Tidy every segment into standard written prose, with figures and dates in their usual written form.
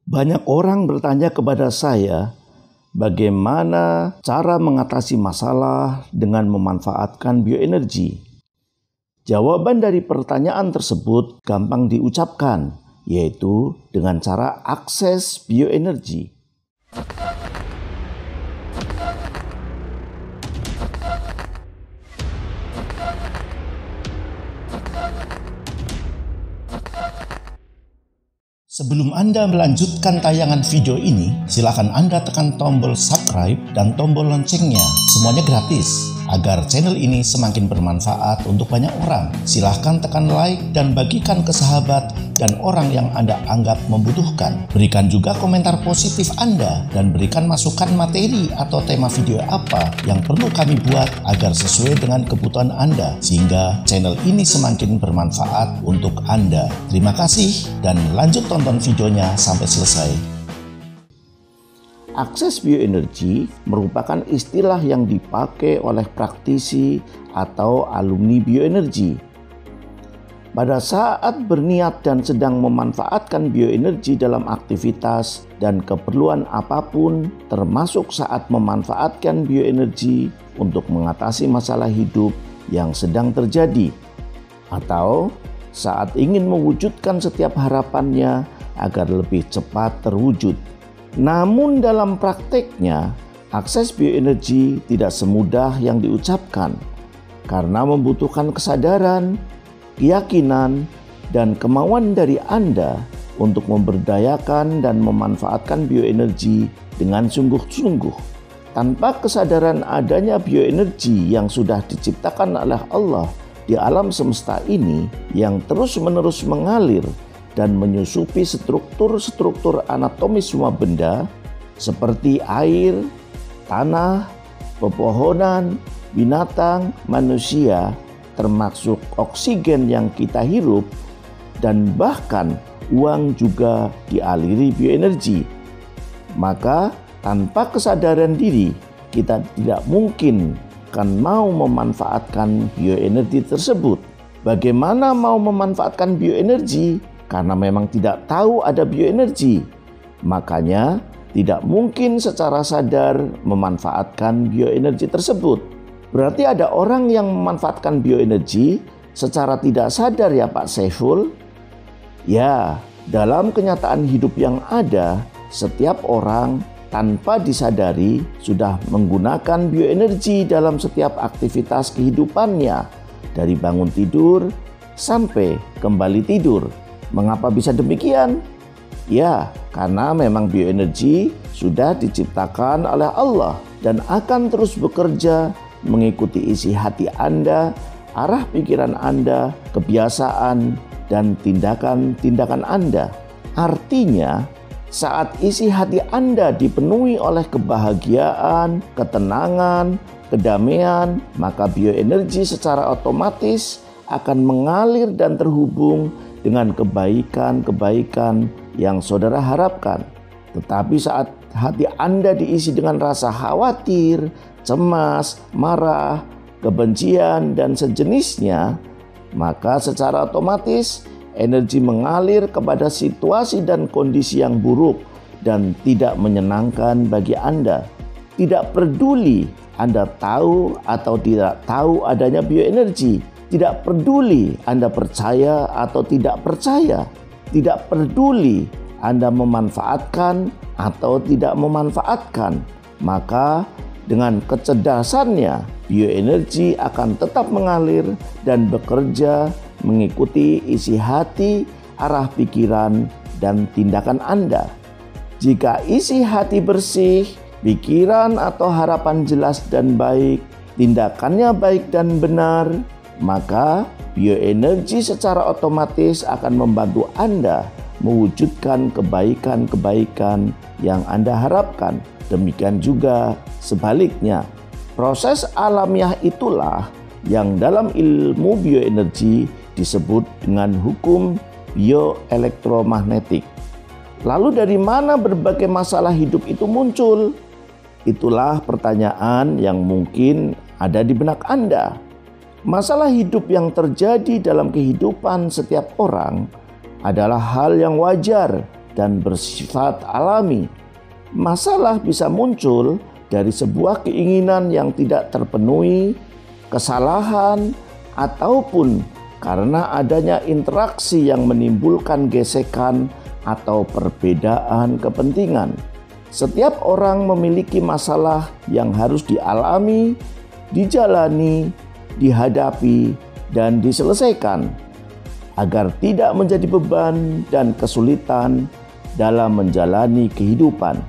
Banyak orang bertanya kepada saya, bagaimana cara mengatasi masalah dengan memanfaatkan bioenergi? Jawaban dari pertanyaan tersebut gampang diucapkan, yaitu dengan cara akses bioenergi. Sebelum Anda melanjutkan tayangan video ini, silakan Anda tekan tombol subscribe dan tombol loncengnya. Semuanya gratis, agar channel ini semakin bermanfaat untuk banyak orang. Silahkan tekan like dan bagikan ke sahabat dan orang yang Anda anggap membutuhkan. Berikan juga komentar positif Anda dan berikan masukan materi atau tema video apa yang perlu kami buat agar sesuai dengan kebutuhan Anda, sehingga channel ini semakin bermanfaat untuk Anda. Terima kasih dan lanjut tonton videonya sampai selesai. Akses bioenergi merupakan istilah yang dipakai oleh praktisi atau alumni bioenergi. Pada saat berniat dan sedang memanfaatkan bioenergi dalam aktivitas dan keperluan apapun, termasuk saat memanfaatkan bioenergi untuk mengatasi masalah hidup yang sedang terjadi, atau saat ingin mewujudkan setiap harapannya agar lebih cepat terwujud. Namun dalam prakteknya, akses bioenergi tidak semudah yang diucapkan karena membutuhkan kesadaran, keyakinan, dan kemauan dari Anda untuk memberdayakan dan memanfaatkan bioenergi dengan sungguh-sungguh. Tanpa kesadaran adanya bioenergi yang sudah diciptakan oleh Allah di alam semesta ini yang terus-menerus mengalir dan menyusupi struktur-struktur anatomis semua benda seperti air, tanah, pepohonan, binatang, manusia, termasuk oksigen yang kita hirup, dan bahkan uang juga dialiri bioenergi. Maka tanpa kesadaran diri, kita tidak mungkin akan mau memanfaatkan bioenergi tersebut. Bagaimana mau memanfaatkan bioenergi? Karena memang tidak tahu ada bioenergi. Makanya tidak mungkin secara sadar memanfaatkan bioenergi tersebut. Berarti ada orang yang memanfaatkan bioenergi secara tidak sadar ya Pak Saiful? Ya, dalam kenyataan hidup yang ada, setiap orang tanpa disadari sudah menggunakan bioenergi dalam setiap aktivitas kehidupannya, dari bangun tidur sampai kembali tidur. Mengapa bisa demikian? Ya, karena memang bioenergi sudah diciptakan oleh Allah dan akan terus bekerja mengikuti isi hati Anda, arah pikiran Anda, kebiasaan, dan tindakan-tindakan Anda. Artinya, saat isi hati Anda dipenuhi oleh kebahagiaan, ketenangan, kedamaian, maka bioenergi secara otomatis akan mengalir dan terhubung dengan kebaikan-kebaikan yang saudara harapkan. Tetapi saat hati Anda diisi dengan rasa khawatir, cemas, marah, kebencian, dan sejenisnya, maka secara otomatis energi mengalir kepada situasi dan kondisi yang buruk dan tidak menyenangkan bagi Anda. Tidak peduli Anda tahu atau tidak tahu adanya bioenergi. Tidak peduli Anda percaya atau tidak percaya. Tidak peduli Anda memanfaatkan atau tidak memanfaatkan. Maka dengan kecerdasannya, bioenergi akan tetap mengalir dan bekerja mengikuti isi hati, arah pikiran, dan tindakan Anda. Jika isi hati bersih, pikiran atau harapan jelas dan baik, tindakannya baik dan benar, maka bioenergi secara otomatis akan membantu Anda mewujudkan kebaikan-kebaikan yang Anda harapkan. Demikian juga sebaliknya. Proses alamiah itulah yang dalam ilmu bioenergi disebut dengan hukum bioelektromagnetik. Lalu dari mana berbagai masalah hidup itu muncul? Itulah pertanyaan yang mungkin ada di benak Anda. Masalah hidup yang terjadi dalam kehidupan setiap orang adalah hal yang wajar dan bersifat alami. Masalah bisa muncul dari sebuah keinginan yang tidak terpenuhi, kesalahan, ataupun karena adanya interaksi yang menimbulkan gesekan atau perbedaan kepentingan. Setiap orang memiliki masalah yang harus dialami, dijalani, dihadapi, dan diselesaikan agar tidak menjadi beban dan kesulitan dalam menjalani kehidupan.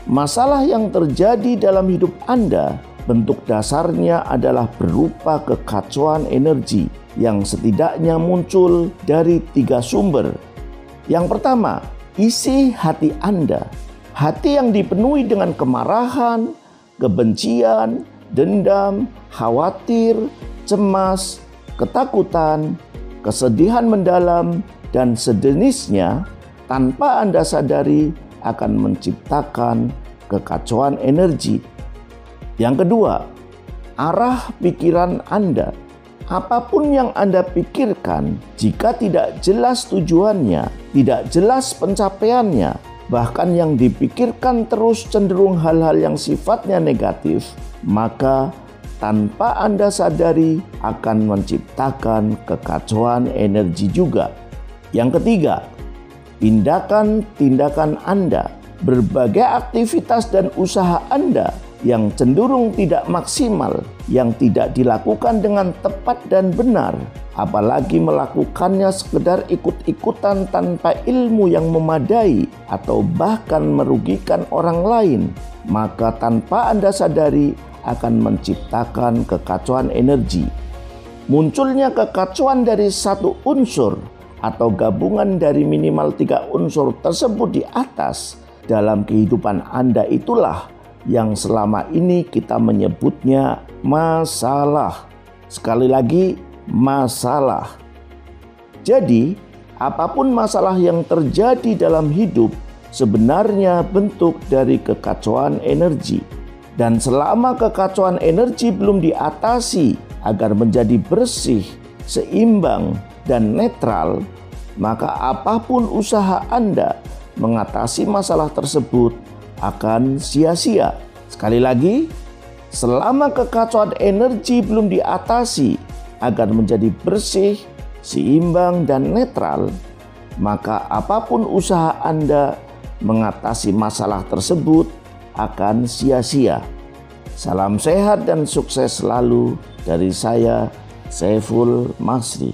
Masalah yang terjadi dalam hidup Anda bentuk dasarnya adalah berupa kekacauan energi yang setidaknya muncul dari 3 sumber. Yang pertama, isi hati Anda. Hati yang dipenuhi dengan kemarahan, kebencian, dendam, khawatir, cemas, ketakutan, kesedihan mendalam, dan sejenisnya tanpa Anda sadari akan menciptakan kekacauan energi. Yang kedua, arah pikiran Anda. Apapun yang Anda pikirkan, jika tidak jelas tujuannya, tidak jelas pencapaiannya, bahkan yang dipikirkan terus cenderung hal-hal yang sifatnya negatif, maka tanpa Anda sadari akan menciptakan kekacauan energi juga. Yang ketiga, tindakan-tindakan Anda. Berbagai aktivitas dan usaha Anda yang cenderung tidak maksimal, yang tidak dilakukan dengan tepat dan benar, apalagi melakukannya sekedar ikut-ikutan tanpa ilmu yang memadai atau bahkan merugikan orang lain, maka tanpa Anda sadari akan menciptakan kekacauan energi. Munculnya kekacauan dari satu unsur atau gabungan dari minimal 3 unsur tersebut di atas dalam kehidupan Anda itulah yang selama ini kita menyebutnya masalah. Sekali lagi, masalah. Jadi, apapun masalah yang terjadi dalam hidup sebenarnya bentuk dari kekacauan energi. Dan selama kekacauan energi belum diatasi agar menjadi bersih, seimbang, dan netral, maka apapun usaha Anda mengatasi masalah tersebut akan sia-sia. Sekali lagi, selama kekacauan energi belum diatasi agar menjadi bersih, seimbang, dan netral, maka apapun usaha Anda mengatasi masalah tersebut akan sia-sia. Salam sehat dan sukses selalu dari saya, Saiful Masri.